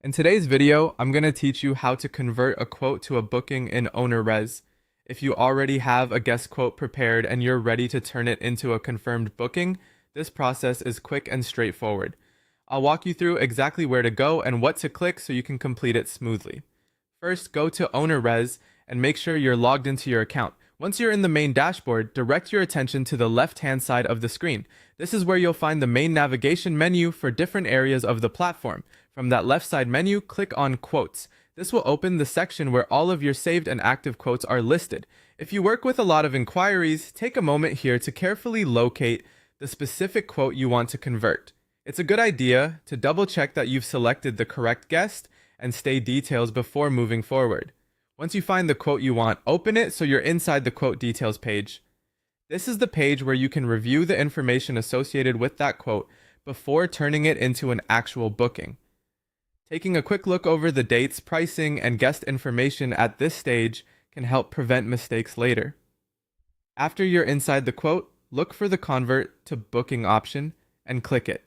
In today's video, I'm going to teach you how to convert a quote to a booking in Ownerrez. If you already have a guest quote prepared and you're ready to turn it into a confirmed booking, this process is quick and straightforward. I'll walk you through exactly where to go and what to click so you can complete it smoothly. First, go to Ownerrez and make sure you're logged into your account. Once you're in the main dashboard, direct your attention to the left-hand side of the screen. This is where you'll find the main navigation menu for different areas of the platform. From that left side menu, click on Quotes. This will open the section where all of your saved and active quotes are listed. If you work with a lot of inquiries, take a moment here to carefully locate the specific quote you want to convert. It's a good idea to double check that you've selected the correct guest and stay details before moving forward. Once you find the quote you want, open it so you're inside the quote details page. This is the page where you can review the information associated with that quote before turning it into an actual booking. Taking a quick look over the dates, pricing, and guest information at this stage can help prevent mistakes later. After you're inside the quote, look for the Convert to Booking option and click it.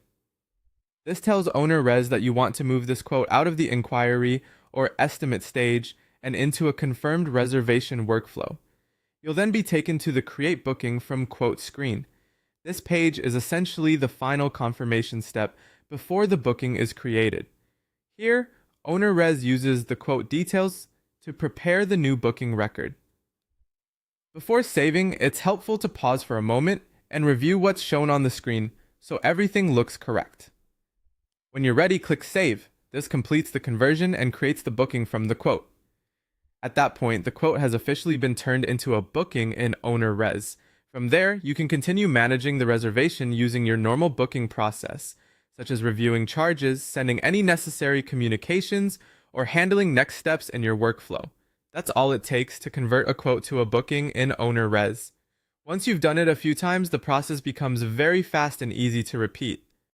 This tells Ownerrez that you want to move this quote out of the inquiry or estimate stage and into a confirmed reservation workflow. You'll then be taken to the Create Booking from Quote screen. This page is essentially the final confirmation step before the booking is created. Here, Ownerrez uses the quote details to prepare the new booking record. Before saving, it's helpful to pause for a moment and review what's shown on the screen so everything looks correct. When you're ready, click Save. This completes the conversion and creates the booking from the quote. At that point, the quote has officially been turned into a booking in Ownerrez. From there, you can continue managing the reservation using your normal booking process, such as reviewing charges, sending any necessary communications, or handling next steps in your workflow. That's all it takes to convert a quote to a booking in Ownerrez. Once you've done it a few times, the process becomes very fast and easy to repeat.